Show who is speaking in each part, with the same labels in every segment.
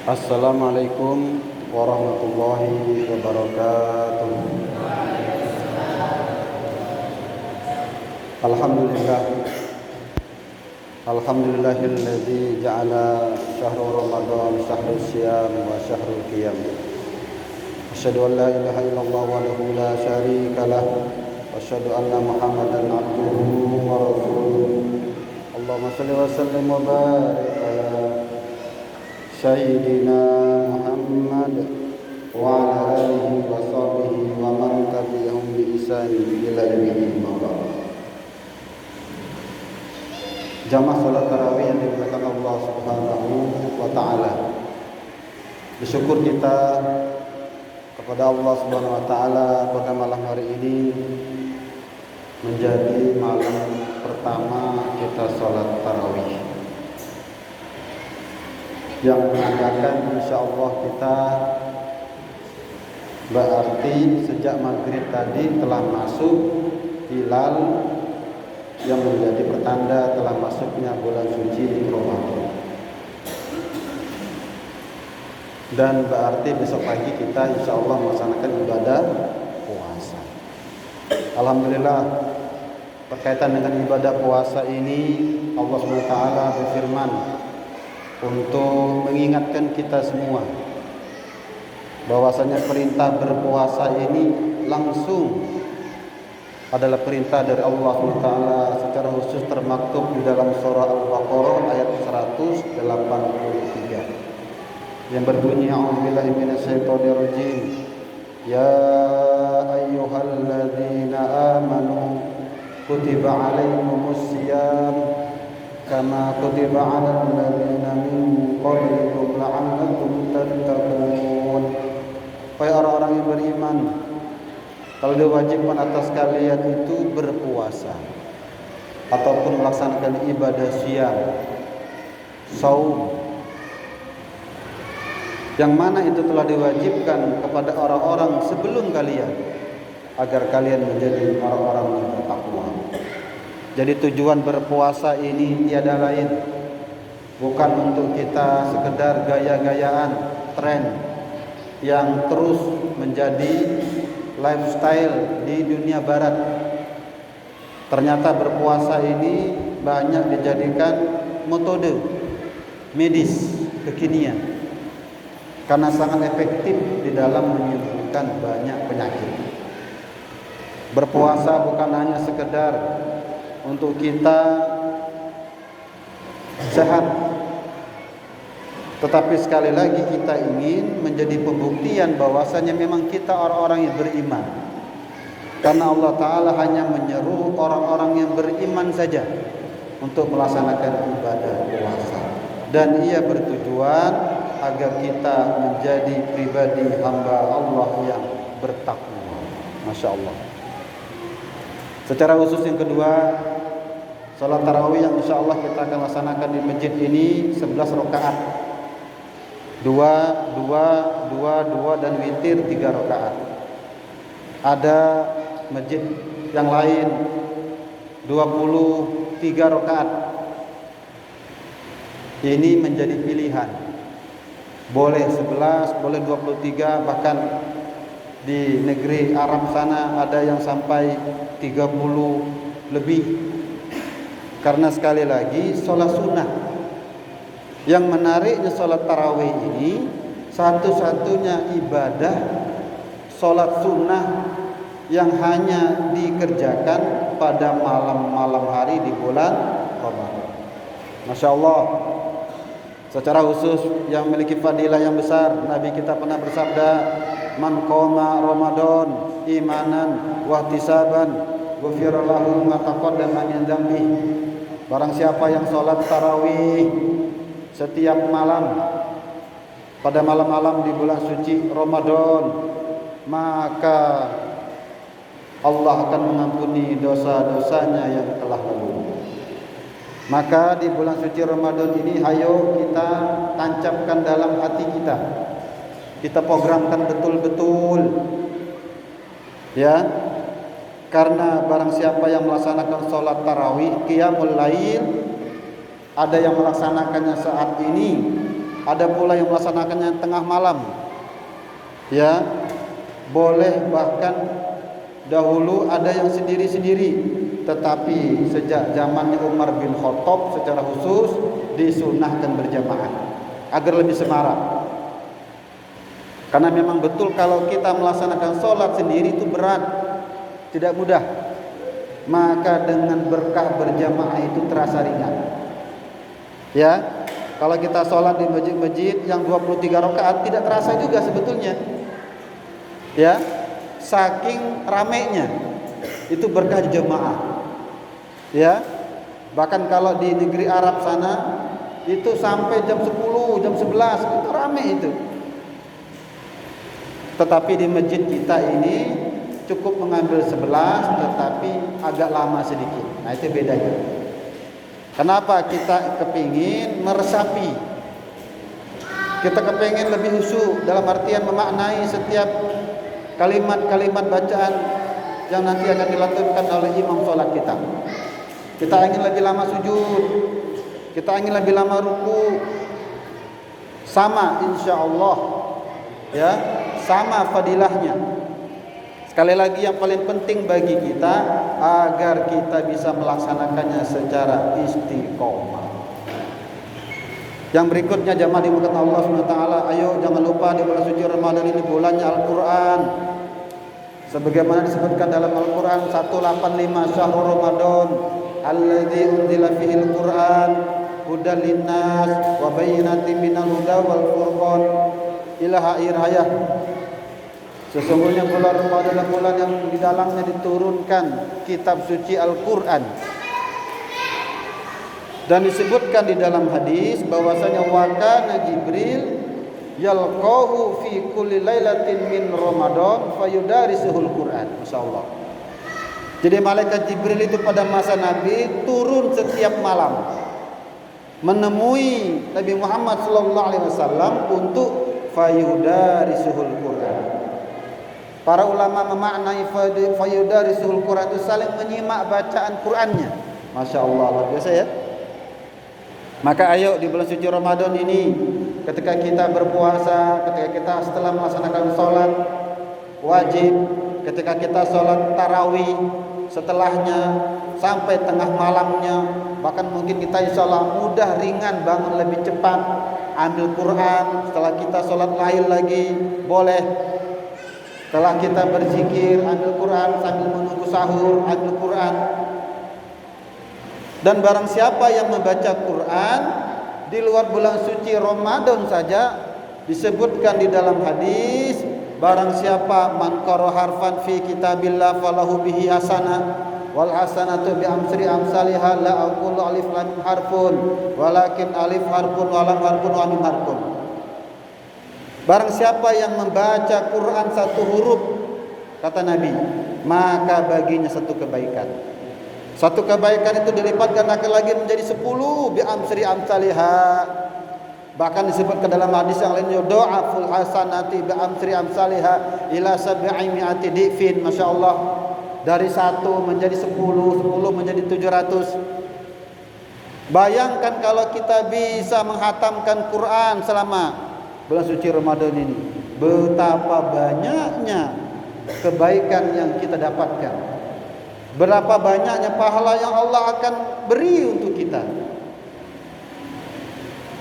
Speaker 1: Assalamualaikum warahmatullahi wabarakatuh. Alhamdulillah. Alhamdulillahilladzi ja'ala syahrul Ramadan syahrul siyam wa syahrul qiyam. Asyhadu an la ilaha illallah wahdahu la syarika lah wa asyhadu anna Muhammadan abduhu wa rasuluh. Allahumma shalli wa sallim wa barik ala Sayyidina Muhammad wa ala alihi wa sahbihi wa man tabi'ahum bi ihsan ila yaumil qiyamah. Jamaah salat tarawih yang dimuliakan Allah Subhanahu wa taala. Bersyukur kita kepada Allah Subhanahu wa taala pada malam hari ini menjadi malam pertama kita salat tarawih, yang menandakan insyaallah kita berarti sejak maghrib tadi telah masuk hilal yang menjadi pertanda telah masuknya bulan suci Ramadan. Dan berarti besok pagi kita insyaallah melaksanakan ibadah puasa. Alhamdulillah, berkaitan dengan ibadah puasa ini Allah SWT berfirman untuk mengingatkan kita semua bahwasanya perintah berpuasa ini langsung adalah perintah dari Allah SWT secara khusus termaktub di dalam surah Al-Baqarah ayat 183 yang berbunyi a'udzubillahi minasyaitonirrajim ya ayyuhalladzina amanu kutiba alaikumus syiyam kama kutiba 'alal ladzina min qablikum la'allakum tattaqun. Wahai orang-orang yang beriman, kalau diwajibkan atas kalian itu berpuasa ataupun melaksanakan ibadah syiyam, saum, yang mana itu telah diwajibkan kepada orang-orang sebelum kalian agar kalian menjadi orang-orang yang bertakwa. Jadi tujuan berpuasa ini tiada lain, bukan untuk kita sekedar gaya-gayaan, tren yang terus menjadi lifestyle di dunia barat. Ternyata berpuasa ini banyak dijadikan metode medis kekinian karena sangat efektif di dalam menyembuhkan banyak penyakit. Berpuasa bukan hanya sekedar untuk kita sehat, tetapi sekali lagi kita ingin menjadi pembuktian bahwasanya memang kita orang-orang yang beriman. Karena Allah Ta'ala hanya menyeru orang-orang yang beriman saja untuk melaksanakan ibadah puasa. Dan ia bertujuan agar kita menjadi pribadi hamba Allah yang bertakwa. Masya Allah. Secara khusus yang kedua, salat tarawih yang insya Allah kita akan laksanakan di masjid ini 11 rakaat. 2, 2, 2, 2 dan witir 3 rakaat. Ada masjid yang lain 23 rakaat. Ini menjadi pilihan. Boleh 11, boleh 23, bahkan di negeri Arab sana ada yang sampai 30 lebih. Karena sekali lagi sholat sunnah. Yang menariknya sholat tarawih ini satu-satunya ibadah sholat sunnah yang hanya dikerjakan pada malam-malam hari di bulan Ramadan. Masya Allah. Secara khusus yang memiliki fadilah yang besar, Nabi kita pernah bersabda, man qoma Ramadan imanan wa ihtisaban ghufira lahu ma taqaddama min dzambi. Barang siapa yang salat tarawih setiap malam pada malam-malam di bulan suci Ramadan, maka Allah akan mengampuni dosa-dosanya yang telah lalu. Maka di bulan suci Ramadan ini ayo kita tancapkan dalam hati kita. Kita programkan betul-betul. Ya. Karena barang siapa yang melaksanakan sholat tarawih, qiyamul lail, ada yang melaksanakannya saat ini, ada pula yang melaksanakannya tengah malam. Ya, boleh, bahkan dahulu ada yang sendiri-sendiri, tetapi sejak zamannya Umar bin Khattab secara khusus disunahkan berjamaah agar lebih semarak. Karena memang betul kalau kita melaksanakan sholat sendiri itu berat, tidak mudah. Maka dengan berkah berjamaah itu terasa ringan. Ya, kalau kita sholat di masjid-masjid yang 23 rakaat tidak terasa juga sebetulnya. Ya, saking ramainya itu berkah jemaah. Ya, bahkan kalau di negeri Arab sana itu sampai jam 10, jam 11 itu ramai itu. Tetapi di masjid kita ini cukup mengambil 11 tetapi agak lama sedikit. Nah, itu bedanya. Kenapa kita kepingin meresapi? Kita kepingin lebih khusyuk dalam artian memaknai setiap kalimat-kalimat bacaan yang nanti akan dilakukan oleh imam sholat kita. Kita ingin lebih lama sujud, kita ingin lebih lama ruku. Sama insyaallah, ya, sama fadilahnya. Sekali lagi yang paling penting bagi kita agar kita bisa melaksanakannya secara istiqomah. Yang berikutnya jamaah dimuliakan Allah SWT, ayo jangan lupa di bulan suci Ramadan ini bulannya Al-Quran. Sebagaimana disebutkan dalam Al-Quran 185, Syahrul Ramadan alladzi unzila fihil Quran hudan linnas wa bayyinatin minal huda wal furqan ila akhir ayat. Sesungguhnya bulan Ramadan adalah bulan yang di dalamnya diturunkan kitab suci Al-Quran. Dan disebutkan di dalam hadis bahwasanya wakana Jibril yalqahu fi kulli lailatin min Ramadan fayudarisuhul Quran. Masyaallah. Jadi malaikat Jibril itu pada masa Nabi turun setiap malam menemui Nabi Muhammad sallallahu alaihi wasallam untuk fayudarisuhul Quran. Para ulama memaknai fayudarisuhul Quran itu saling menyimak bacaan Qurannya. Masya Allah, luar biasa ya. Maka ayo di bulan suci Ramadan ini, ketika kita berpuasa, ketika kita setelah melaksanakan sholat wajib, ketika kita sholat tarawih, setelahnya sampai tengah malamnya, bahkan mungkin kita insya Allah mudah ringan bangun lebih cepat, ambil Quran. Setelah kita sholat lain lagi boleh. Setelah kita berzikir, ambil Quran sambil menunggu sahur, ambil Quran. Dan barang siapa yang membaca Quran di luar bulan suci Ramadan saja, disebutkan di dalam hadis, barang siapa man qara harfan fi kitabillah falahu bihi hasanah wal hasanatu bi amsri amsalihha la aqulu alif lam harfun walakin alif harfun wa lam harfun wa mim harfun. Barang siapa yang membaca Quran satu huruf, kata Nabi, maka baginya satu kebaikan. Satu kebaikan itu dilipatkan akan lagi menjadi 10 bi amsri amsalihha. Bahkan disebutkan dalam hadis yang lain, yudha'aful hasanati bi amsri amsalihha ila 700 difin. Masyaallah, dari 1 menjadi 10, 10 menjadi 700. Bayangkan kalau kita bisa menghatamkan Quran selama bulan suci Ramadan ini, betapa banyaknya kebaikan yang kita dapatkan. Berapa banyaknya pahala yang Allah akan beri untuk kita.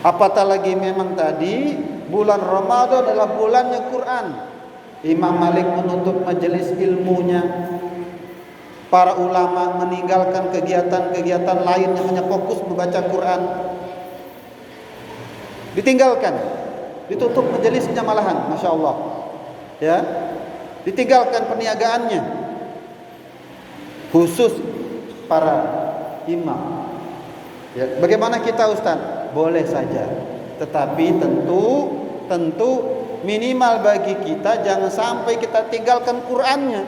Speaker 1: Apatah lagi memang tadi bulan Ramadan adalah bulannya Quran. Imam Malik menutup majelis ilmunya. Para ulama meninggalkan kegiatan-kegiatan lain yang hanya fokus membaca Quran. Ditinggalkan. Ditutup majelisnya malahan, Masya Allah. Ya, ditinggalkan perniagaannya. Khusus para imam. Ya, bagaimana kita Ustaz? Boleh saja, tetapi tentu minimal bagi kita jangan sampai kita tinggalkan Qur'annya.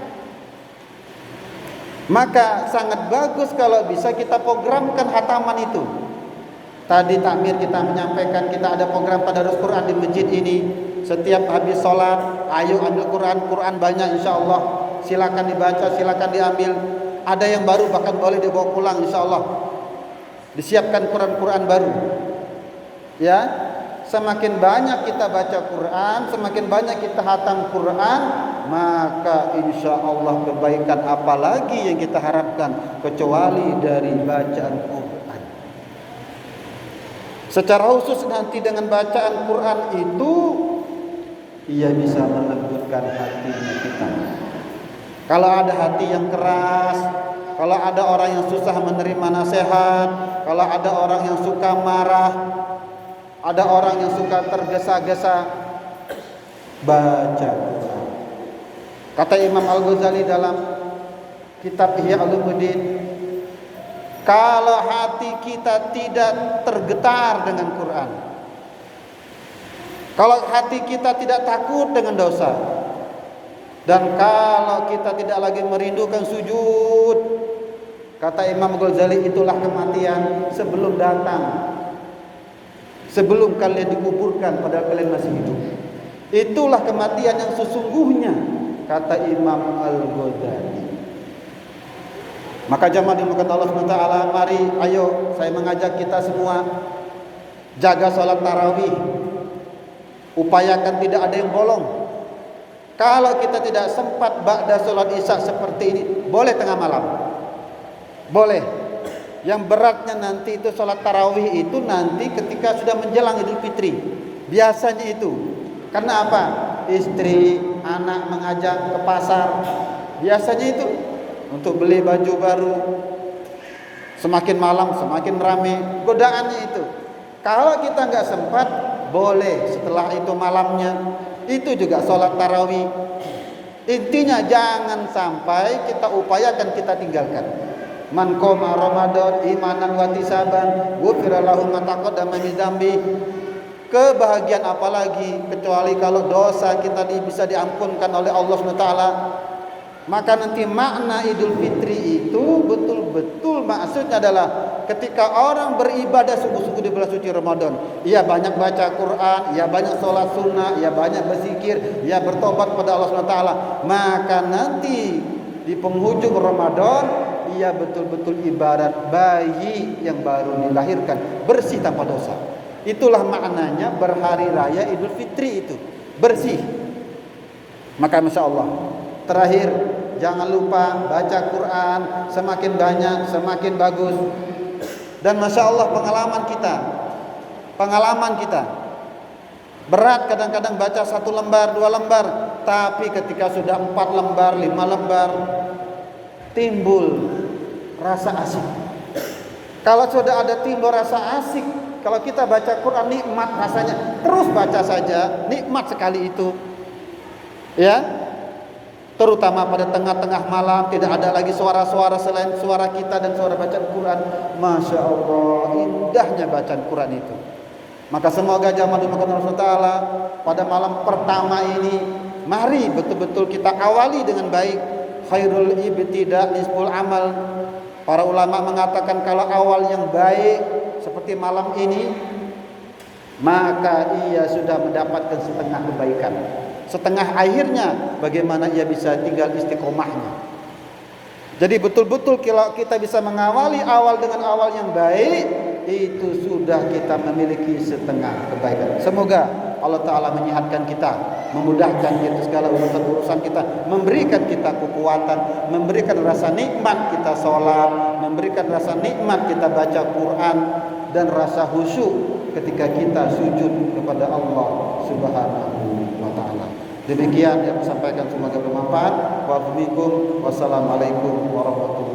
Speaker 1: Maka sangat bagus kalau bisa kita programkan hataman itu. Tadi takmir kita menyampaikan kita ada program tadarus Quran di masjid ini. Setiap habis sholat, ayo ambil Quran banyak insya Allah. Silakan dibaca, silakan diambil. Ada yang baru bahkan boleh dibawa pulang insya Allah. Disiapkan Quran baru. Ya, semakin banyak kita baca Quran, semakin banyak kita hatam Quran, maka insya Allah kebaikan apalagi yang kita harapkan kecuali dari bacaan Quran. Secara khusus nanti dengan bacaan Quran itu ia bisa melembutkan hatinya kita. Kalau ada hati yang keras, kalau ada orang yang susah menerima nasihat, kalau ada orang yang suka marah, ada orang yang suka tergesa-gesa, baca Quran. Kata Imam Al-Ghazali dalam kitab Ihya Ulumuddin, kalau hati kita tidak tergetar dengan Quran, kalau hati kita tidak takut dengan dosa, dan kalau kita tidak lagi merindukan sujud, kata Imam Ghazali, itulah kematian sebelum datang, sebelum kalian dikuburkan padahal kalian masih hidup. Itulah kematian yang sesungguhnya, kata Imam Al-Ghazali. Maka jamaah dimulakan Allah SWT, mari ayo saya mengajak kita semua jaga sholat tarawih, upayakan tidak ada yang bolong. Kalau kita tidak sempat ba'da sholat isya seperti ini, boleh tengah malam, boleh. Yang beratnya nanti itu sholat tarawih itu nanti ketika sudah menjelang Idul Fitri, biasanya itu. Karena apa? Istri, anak mengajak ke pasar, biasanya itu untuk beli baju baru. Semakin malam semakin ramai, godaannya itu. Kalau kita nggak sempat, boleh setelah itu malamnya itu juga sholat tarawih. Intinya jangan sampai kita upayakan kita tinggalkan. Man qoma Ramadan imanan wa ihtisaban ghufira lahu ma taqaddama min dzambi. Kebahagiaan apalagi kecuali kalau dosa kita bisa diampunkan oleh Allah SWT. Maka nanti makna Idul Fitri itu betul-betul maksudnya adalah ketika orang beribadah sungguh-sungguh di bulan suci Ramadan, ia banyak baca Quran, ia banyak sholat sunnah, ia banyak berzikir, ia bertobat pada Allah SWT, maka nanti di penghujung Ramadan ia betul-betul ibarat bayi yang baru dilahirkan, bersih tanpa dosa. Itulah maknanya berhari raya Idul Fitri itu, bersih. Maka Masya Allah, terakhir, jangan lupa baca Quran, semakin banyak semakin bagus. Dan Masya Allah pengalaman kita berat kadang-kadang baca 1 lembar 2 lembar, tapi ketika sudah 4 lembar 5 lembar timbul rasa asik. Kalau sudah ada timbul rasa asik, kalau kita baca Quran nikmat rasanya, terus baca saja nikmat sekali itu, ya. Terutama pada tengah-tengah malam, tidak ada lagi suara-suara selain suara kita dan suara bacaan Quran. Masya Allah, indahnya bacaan Quran itu. Maka semoga jamaah dimulakan Allah Ta'ala pada malam pertama ini, mari betul-betul kita awali dengan baik. Khairul ibtida nisful amal. Para ulama mengatakan kalau awal yang baik seperti malam ini, maka ia sudah mendapatkan setengah kebaikan. Setengah akhirnya bagaimana ia bisa tinggal istiqomahnya. Jadi betul-betul kalau kita bisa mengawali awal dengan awal yang baik, itu sudah kita memiliki setengah kebaikan. Semoga Allah Ta'ala menyehatkan kita, memudahkan kita segala urusan-urusan kita, memberikan kita kekuatan, memberikan rasa nikmat kita sholat, memberikan rasa nikmat kita baca Quran, dan rasa khusyuk ketika kita sujud kepada Allah Subhanahu wa Ta'ala. Demikian yang saya sampaikan, semoga bermanfaat. Wassalamualaikum warahmatullahi wabarakatuh.